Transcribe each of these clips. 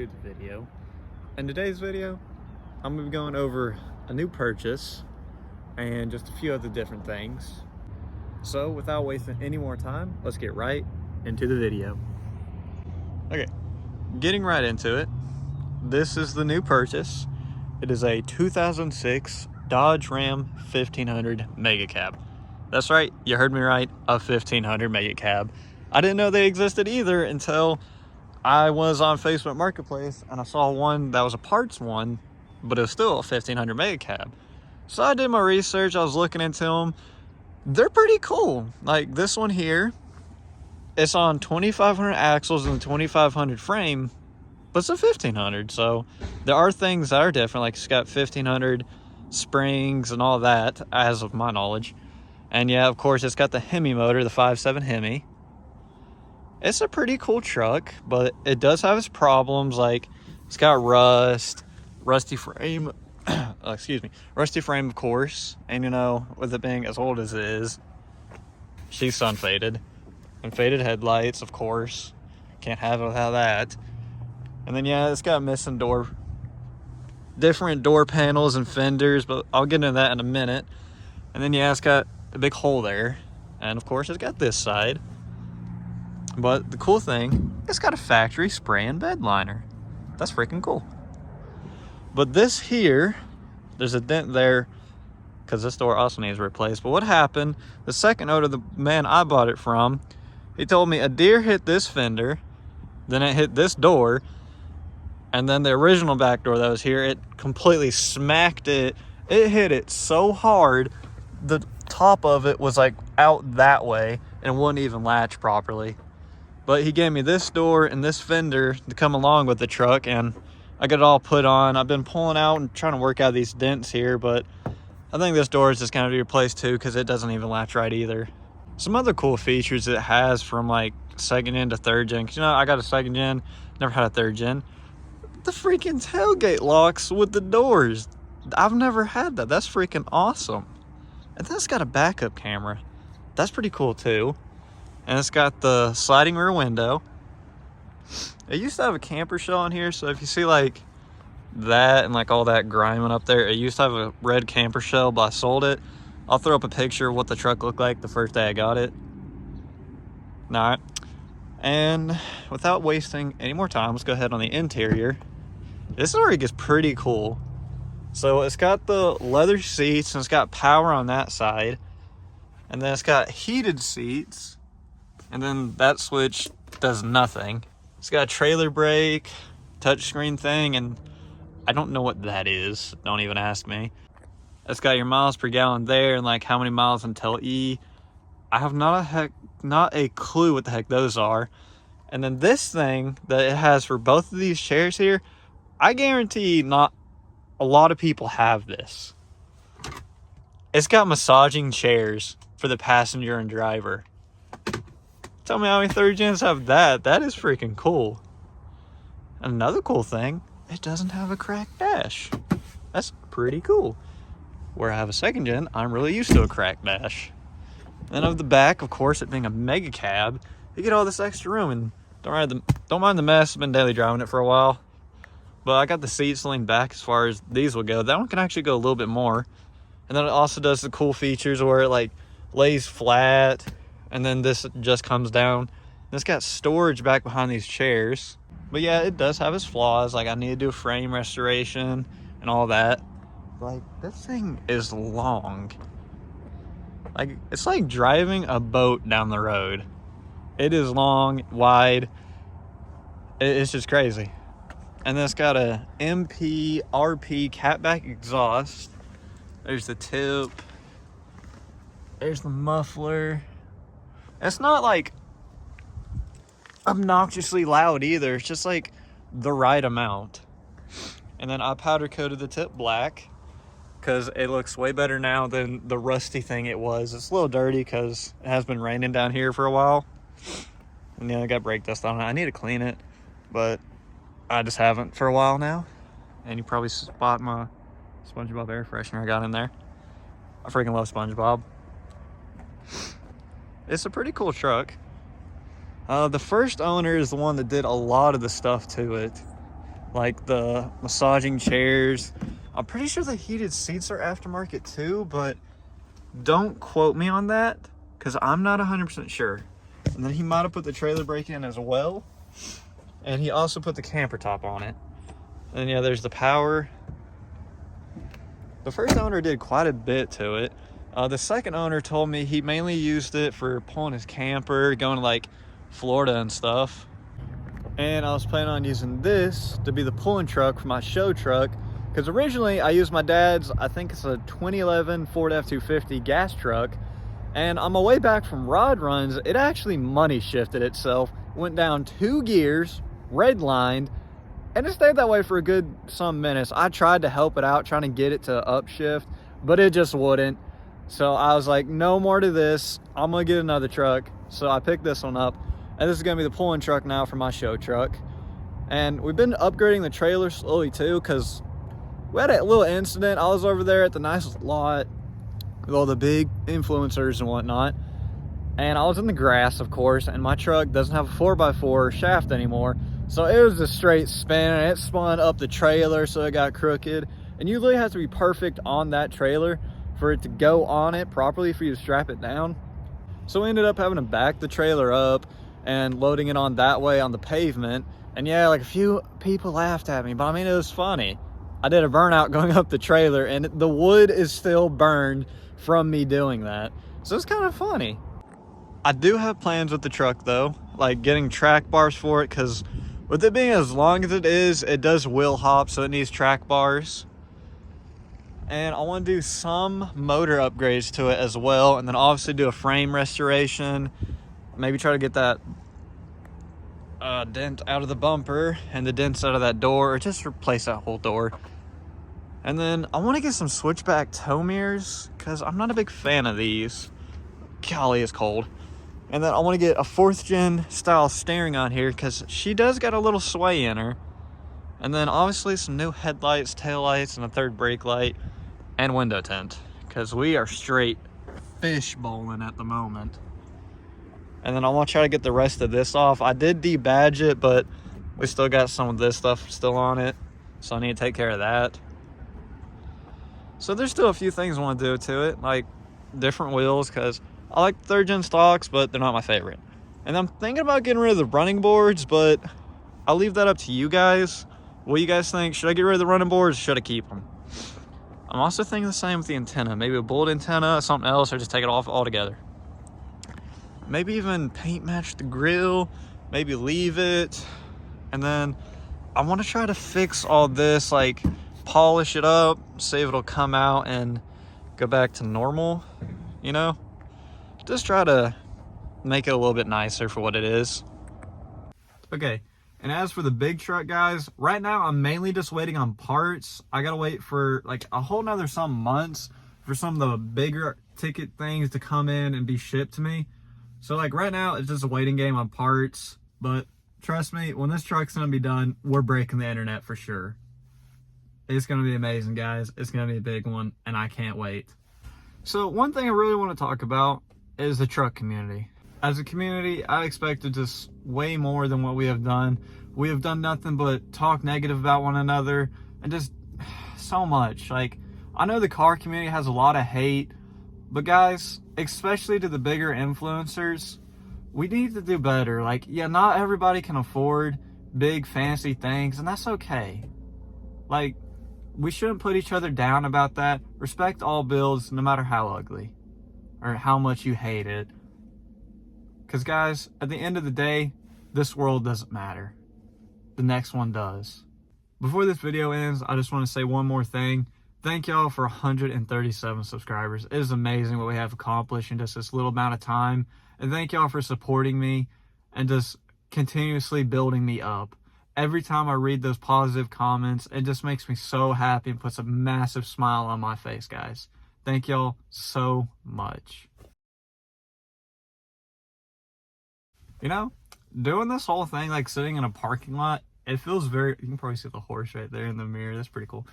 into the video. In today's video, I'm going to be going over a new purchase and just a few other different things. So without wasting any more time, let's get right into the video. Okay, getting right into it. This is the new purchase. It is a 2006 Dodge Ram 1500 Mega Cab. That's right, you heard me right, a 1500 Mega Cab. I didn't know they existed either until I was on Facebook Marketplace and I saw one that was a parts one, but it was still a 1500 Mega Cab. So I did my research, I was looking into them. They're pretty cool. Like this one here, it's on 2500 axles and 2500 frame, but it's a 1500. So there are things that are different, like it's got 1500 springs and all that, as of my knowledge. And yeah, of course, it's got the Hemi motor, the 5.7 Hemi. It's a pretty cool truck, but it does have its problems. Like it's got rusty frame, rusty frame, of course. And you know, with it being as old as it is, she's sun faded, and faded headlights, of course. Can't have it without that. And then yeah, it's got missing different door panels and fenders, but I'll get into that in a minute. And then yeah, it's got a big hole there, and of course, it's got this side. But the cool thing, it's got a factory spray and bed liner. That's freaking cool. But this here, there's a dent there because this door also needs replaced. But what happened, the second owner, the man I bought it from, he told me a deer hit this fender, then it hit this door, and then the original back door that was here, it completely smacked it. It hit it so hard, the top of it was like out that way and wouldn't even latch properly. But he gave me this door and this fender to come along with the truck, and I got it all put on. I've been pulling out and trying to work out these dents here, but I think this door is just going to be replaced too because it doesn't even latch right either. Some other cool features it has from like second gen to third gen, because you know, I got a second gen, never had a third gen. The freaking tailgate locks with the doors. I've never had that. That's freaking awesome. And then it's got a backup camera. That's pretty cool too. And it's got the sliding rear window. It used to have a camper shell on here, so if you see like that and like all that grinding up there, it used to have a red camper shell, but I sold it. I'll throw up a picture of what the truck looked like the first day I got it. Alright. And without wasting any more time, let's go ahead on the interior. This is where it gets pretty cool. So it's got the leather seats and it's got power on that side. And then it's got heated seats. And then that switch does nothing. It's got a trailer brake, touchscreen thing, and I don't know what that is. Don't even ask me. It's got your miles per gallon there and like how many miles until E. I have not a clue what the heck those are. And then this thing that it has for both of these chairs here, I guarantee not a lot of people have this. It's got massaging chairs for the passenger and driver. Tell me how many third gens have that. That is freaking cool. Another cool thing, it doesn't have a cracked dash. That's pretty cool. Where I have a second gen, I'm really used to a cracked dash. Then of the back, of course, it being a mega cab, you get all this extra room, and don't mind the mess. I've been daily driving it for a while. But I got the seats leaned back as far as these will go. That one can actually go a little bit more. And then it also does the cool features where it like lays flat, and then this just comes down. And it's got storage back behind these chairs. But yeah, it does have its flaws. Like I need to do frame restoration and all that. Like this thing is long. Like it's like driving a boat down the road. It is long, wide. It's just crazy. And then it's got a MP RP catback exhaust. There's the tip. There's the muffler. It's not like obnoxiously loud either. It's just like the right amount. And then I powder coated the tip black because it looks way better now than the rusty thing it was. It's a little dirty because it has been raining down here for a while. And yeah, I got brake dust on it. I need to clean it, but I just haven't for a while now. And you probably spot my SpongeBob air freshener I got in there. I freaking love SpongeBob. It's a pretty cool truck. The first owner is the one that did a lot of the stuff to it. like the massaging chairs. I'm pretty sure the heated seats are aftermarket too, but don't quote me on that because I'm not 100% sure. And then he might have put the trailer brake in as well. And he also put the camper top on it. And yeah, there's the power. The first owner did quite a bit to it. The second owner told me he mainly used it for pulling his camper, going to like Florida and stuff. And I was planning on using this to be the pulling truck for my show truck, because originally I used my dad's, I think it's a 2011 Ford F-250 gas truck, and on my way back from rod runs, it actually money shifted itself, went down 2 gears, redlined, and it stayed that way for a good some minutes. I tried to help it out, trying to get it to upshift, but it just wouldn't. So I was like, no more to this. I'm gonna get another truck. So I picked this one up, and this is gonna be the pulling truck now for my show truck. And we've been upgrading the trailer slowly too, because we had a little incident. I was over there at the nice lot with all the big influencers and whatnot, and I was in the grass, of course, and my truck doesn't have a 4x4 shaft anymore. So it was a straight spin, and it spun up the trailer, so it got crooked. And you really have to be perfect on that trailer for it to go on it properly for you to strap it down. So we ended up having to back the trailer up and loading it on that way on the pavement. And yeah, like a few people laughed at me, but I mean, it was funny. I did a burnout going up the trailer, and the wood is still burned from me doing that. So it's kind of funny. I do have plans with the truck though, like getting track bars for it, because with it being as long as it is, it does wheel hop, so it needs track bars. And I want to do some motor upgrades to it as well, and then obviously do a frame restoration, maybe try to get that dent out of the bumper and the dents out of that door, or just replace that whole door. And then I want to get some switchback tow mirrors, because I'm not a big fan of these. Golly, it's cold. And then I want to get a 4th gen style steering on here, because she does got a little sway in her. And then obviously some new headlights, taillights, and a 3rd brake light, and window tint, because we are straight fish bowling at the moment. And then I want to try to get the rest of this off. I did debadge it, but we still got some of this stuff still on it, so I need to take care of that. So there's still a few things I want to do to it, like different wheels, because I like 3rd gen stocks, but they're not my favorite. And I'm thinking about getting rid of the running boards, but I'll leave that up to you guys. What do you guys think? Should I get rid of the running boards, or should I keep them? I'm also thinking the same with the antenna. Maybe a bullet antenna, something else, or just take it off altogether. Maybe even paint match the grill, maybe leave it. And then I want to try to fix all this, like polish it up, see if it'll come out and go back to normal, you know? Just try to make it a little bit nicer for what it is. Okay. And as for the big truck, guys, right now I'm mainly just waiting on parts. I gotta wait for like a whole nother some months for some of the bigger ticket things to come in and be shipped to me. So like right now it's just a waiting game on parts, but trust me, when this truck's gonna be done, we're breaking the internet for sure. It's gonna be amazing, guys. It's gonna be a big one, and I can't wait. So one thing I really want to talk about is the truck community. As a community, I expected just way more than what we have done. We have done nothing but talk negative about one another, and just so much. Like, I know the car community has a lot of hate, but guys, especially to the bigger influencers, we need to do better. Like, yeah, not everybody can afford big fancy things, and that's okay. Like, we shouldn't put each other down about that. Respect all builds, no matter how ugly or how much you hate it. Because guys, at the end of the day, this world doesn't matter. The next one does. Before this video ends, I just want to say one more thing. Thank y'all for 137 subscribers. It is amazing what we have accomplished in just this little amount of time. And thank y'all for supporting me and just continuously building me up. Every time I read those positive comments, it just makes me so happy and puts a massive smile on my face, guys. Thank y'all so much. You know, doing this whole thing, like sitting in a parking lot, it feels very, you can probably see the horse right there in the mirror. That's pretty cool.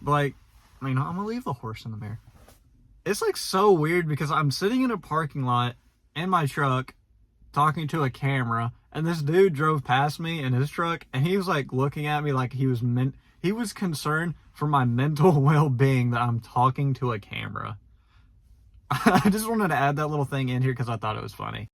But like, I'm gonna leave the horse in the mirror. It's like so weird because I'm sitting in a parking lot in my truck talking to a camera, And this dude drove past me in his truck, and he was like looking at me like he was concerned for my mental well-being that I'm talking to a camera. I just wanted to add that little thing in here because I thought it was funny.